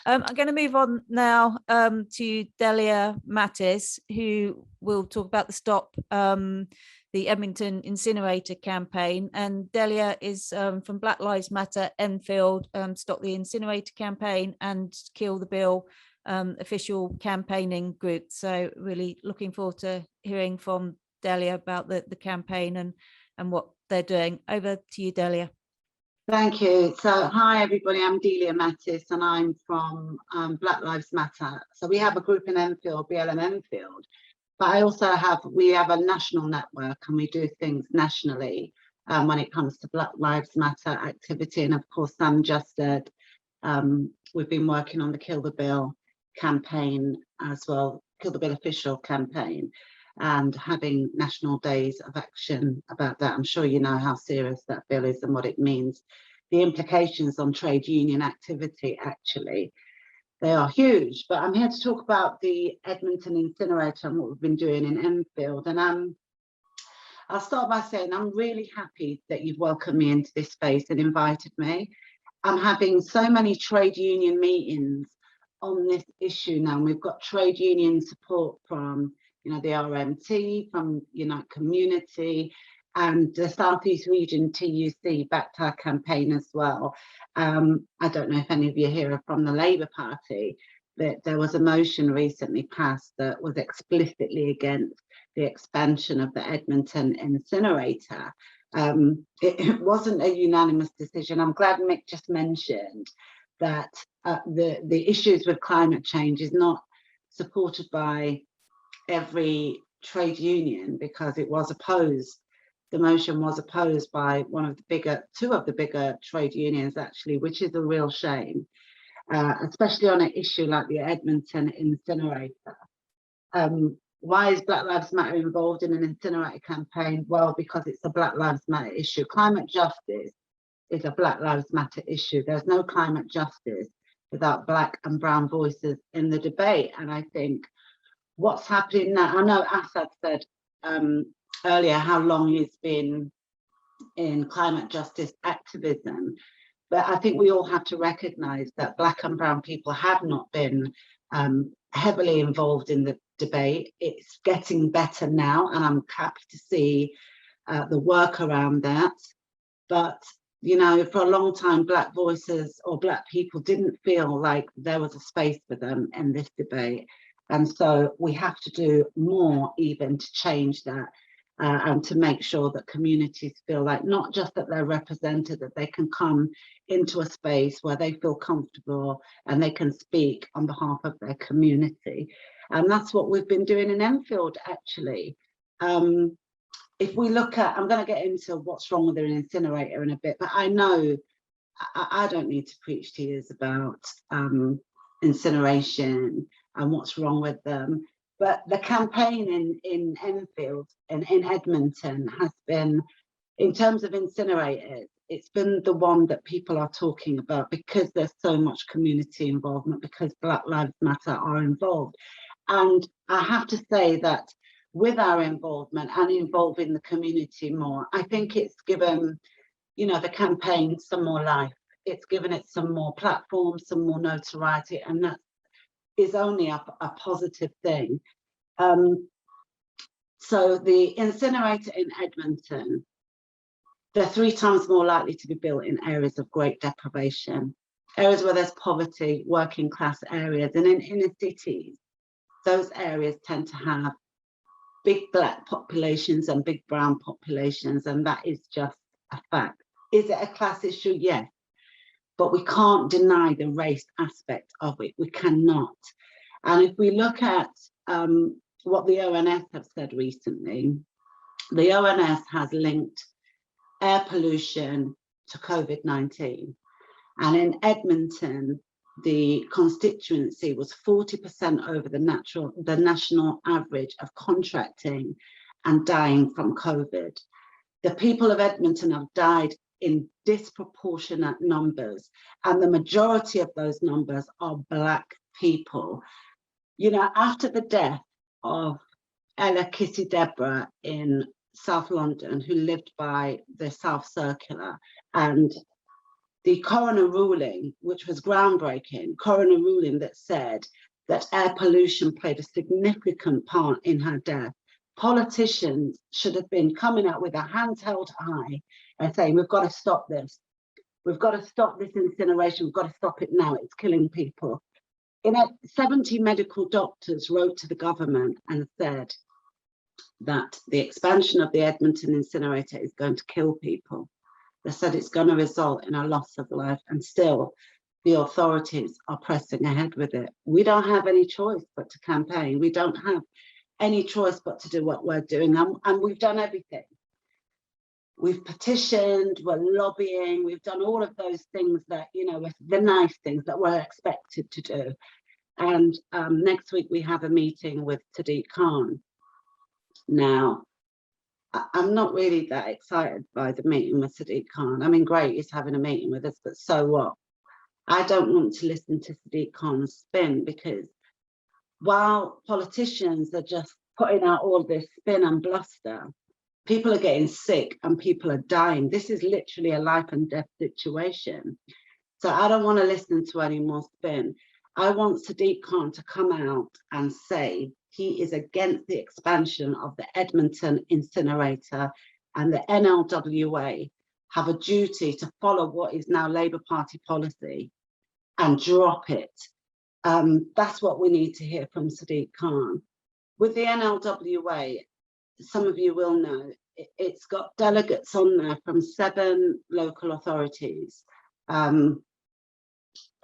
I'm going to move on now to Delia Mattis, who will talk about the Stop the Edmonton Incinerator campaign. And Delia is from Black Lives Matter Enfield, Stop the Incinerator campaign and Kill the Bill official campaigning group. So really looking forward to hearing from Delia about the campaign and what they're doing. Over to you, Delia. Thank you. So hi everybody, I'm Delia Mattis and I'm from Black Lives Matter. So we have a group in Enfield, BLM Enfield, but we have a national network and we do things nationally when it comes to Black Lives Matter activity. And of course, Sam just said, we've been working on the Kill the Bill campaign as well, Kill the Bill official campaign, and having national days of action about that. I'm sure you know how serious that bill is and what it means. The implications on trade union activity, actually, they are huge. But I'm here to talk about the Edmonton incinerator and what we've been doing in Enfield. And I'll start by saying I'm really happy that you've welcomed me into this space and invited me. I'm having so many trade union meetings on this issue now. And we've got trade union support from the RMT, from Unite Community, and the Southeast Region TUC backed our campaign as well. I don't know if any of you here are from the Labour Party, but there was a motion recently passed that was explicitly against the expansion of the Edmonton incinerator. It wasn't a unanimous decision. I'm glad Mick just mentioned that the issues with climate change is not supported by every trade union, because it was opposed. The motion was opposed by two of the bigger trade unions, actually, which is a real shame, especially on an issue like the Edmonton incinerator. Why is Black Lives Matter involved in an incinerator campaign? Well, because it's a Black Lives Matter issue. Climate justice is a Black Lives Matter issue. There's no climate justice without Black and brown voices in the debate. And I think what's happening now, I know Assad said earlier how long he's been in climate justice activism, but I think we all have to recognize that Black and brown people have not been heavily involved in the debate. It's getting better now, and I'm happy to see the work around that. But for a long time, Black voices or Black people didn't feel like there was a space for them in this debate. And so we have to do more even to change that and to make sure that communities feel like not just that they're represented, that they can come into a space where they feel comfortable and they can speak on behalf of their community. And that's what we've been doing in Enfield, actually. If we look at, I'm going to get into what's wrong with an incinerator in a bit, but I know I don't need to preach to you about incineration and what's wrong with them. But the campaign in Enfield and in Edmonton has been, in terms of incinerators, it's been the one that people are talking about because there's so much community involvement, because Black Lives Matter are involved. And I have to say that with our involvement and involving the community more, I think it's given, the campaign some more life. It's given it some more platform, some more notoriety, and that is only a positive thing. So the incinerator in Edmonton, they're 3 times more likely to be built in areas of great deprivation, areas where there's poverty, working class areas, and in inner cities, those areas tend to have big Black populations and big brown populations, and that is just a fact. Is it a class issue? Yes. But we can't deny the race aspect of it. We cannot. And if we look at what the ONS have said recently, the ONS has linked air pollution to COVID-19. And in Edmonton, the constituency was 40% over the national average of contracting and dying from COVID. The people of Edmonton have died in disproportionate numbers, and the majority of those numbers are Black people. After the death of Ella Kissy Deborah in South London, who lived by the South Circular, and the coroner ruling, which was groundbreaking, coroner ruling that said that air pollution played a significant part in her death. Politicians should have been coming out with a handheld eye and saying, we've got to stop this. We've got to stop this incineration. We've got to stop it now. It's killing people. 70 medical doctors wrote to the government and said that the expansion of the Edmonton incinerator is going to kill people. They said it's going to result in a loss of life, and still the authorities are pressing ahead with it. We don't have any choice but to campaign. We don't have any choice but to do what we're doing, and we've done everything. We've petitioned, we're lobbying, we've done all of those things that, you know, the nice things that we're expected to do. And next week we have a meeting with Sadiq Khan. Now, I'm not really that excited by the meeting with Sadiq Khan. I mean, great, he's having a meeting with us, but so what? I don't want to listen to Sadiq Khan's spin, because while politicians are just putting out all this spin and bluster, people are getting sick and people are dying. This is literally a life and death situation. So I don't want to listen to any more spin. I want Sadiq Khan to come out and say he is against the expansion of the Edmonton incinerator, and the NLWA have a duty to follow what is now Labour Party policy and drop it. That's what we need to hear from Sadiq Khan. With the NLWA, some of you will know, it's got delegates on there from 7 local authorities.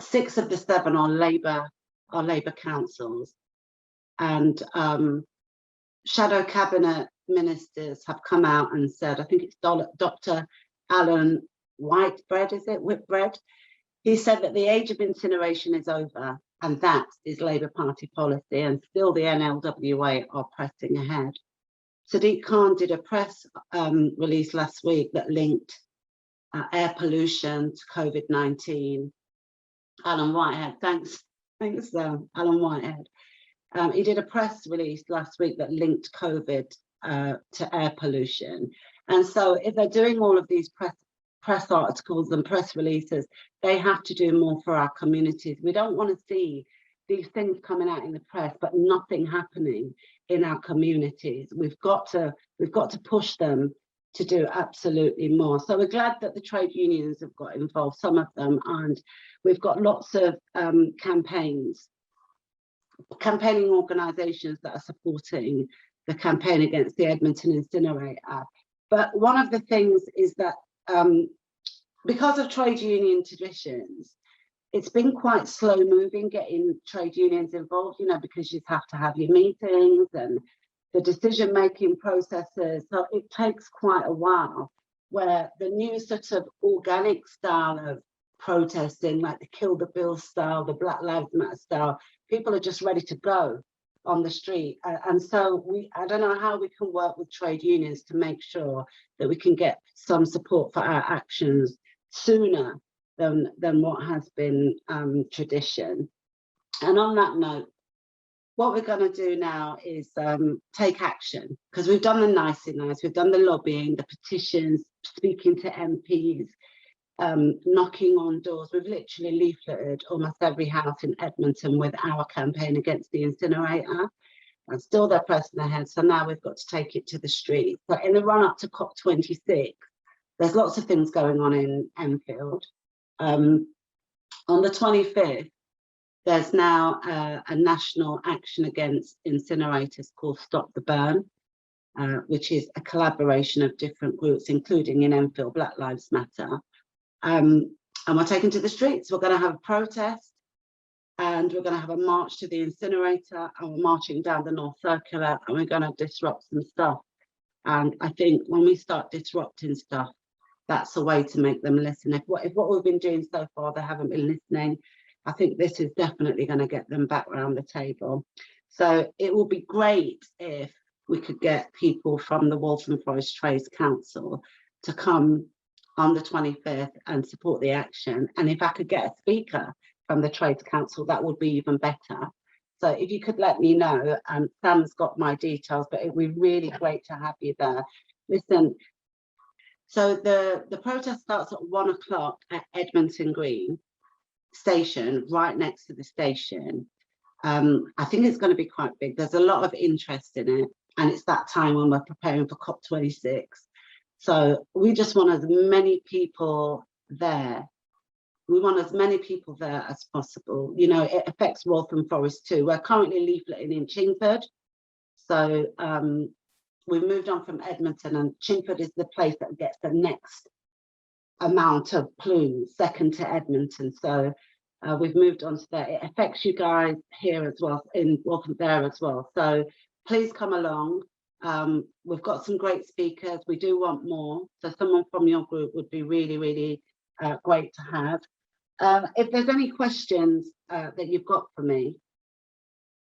6 of the 7 are Labour councils, and shadow cabinet ministers have come out and said, I think it's Dr. Alan Whitbread, is it? Whitbread? He said that the age of incineration is over, and that is Labour Party policy, and still the NLWA are pressing ahead. Sadiq Khan did a press release last week that linked air pollution to COVID-19. Alan Whitehead, thanks, Alan Whitehead. He did a press release last week that linked COVID to air pollution. And so if they're doing all of these press articles and press releases, they have to do more for our communities. We don't want to see these things coming out in the press, but nothing happening in our communities. We've got to push them to do absolutely more. So we're glad that the trade unions have got involved, some of them, and we've got lots of campaigning organisations that are supporting the campaign against the Edmonton incinerator. But one of the things is that because of trade union traditions, it's been quite slow moving getting trade unions involved, you know, because you have to have your meetings and the decision-making processes. So it takes quite a while, where the new sort of organic style of protesting, like the Kill the Bill style, the Black Lives Matter style, people are just ready to go on the street. And so I don't know how we can work with trade unions to make sure that we can get some support for our actions sooner than what has been tradition. And on that note, what we're going to do now is take action, because we've done the nicey nice, we've done the lobbying, the petitions, speaking to MPs, knocking on doors. We've literally leafleted almost every house in Edmonton with our campaign against the incinerator, and still they're pressing ahead. So now we've got to take it to the street. But in the run up to COP26, there's lots of things going on in Enfield. On the 25th, there's now a national action against incinerators called Stop the Burn, which is a collaboration of different groups, including in Enfield, Black Lives Matter. And we're taking to the streets. We're going to have a protest, and we're going to have a march to the incinerator, and we're marching down the North Circular, and we're going to disrupt some stuff. And I think when we start disrupting stuff, that's a way to make them listen. If what we've been doing so far, they haven't been listening, I think this is definitely going to get them back around the table. So it will be great if we could get people from the Waltham Forest Trades Council to come on the 25th and support the action. And if I could get a speaker from the Trades Council, that would be even better. So if you could let me know, and Sam's got my details, but it would be really great to have you there. Listen, So the protest starts at 1 o'clock at Edmonton Green Station, right next to the station. I think it's going to be quite big. There's a lot of interest in it, and it's that time when we're preparing for COP26. So we just want as many people there. We want as many people there as possible. You know, it affects Waltham Forest too. We're currently leafleting in Chingford. So we've moved on from Edmonton, and Chingford is the place that gets the next amount of plumes, second to Edmonton. So we've moved on to that. It affects you guys here as well, in Waltham there as well. So please come along. We've got some great speakers. We do want more. So someone from your group would be really, really great to have. If there's any questions that you've got for me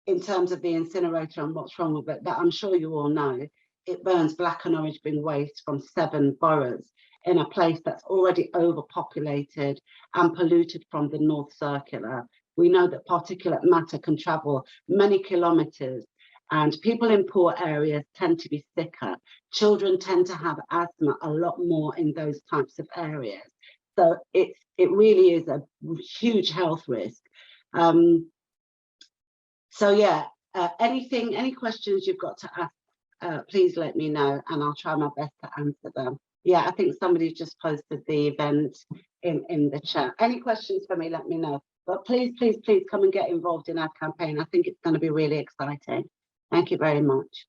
in terms of the incinerator and what's wrong with it, that I'm sure you all know, it burns black and orange bin waste from 7 boroughs in a place that's already overpopulated and polluted from the North Circular. We know that particulate matter can travel many kilometres, and people in poor areas tend to be sicker. Children tend to have asthma a lot more in those types of areas. So it really is a huge health risk. So yeah, any questions you've got to ask, please let me know, and I'll try my best to answer them. Yeah, I think somebody just posted the event in the chat. Any questions for me, let me know. But please, please, please come and get involved in our campaign. I think it's going to be really exciting. Thank you very much.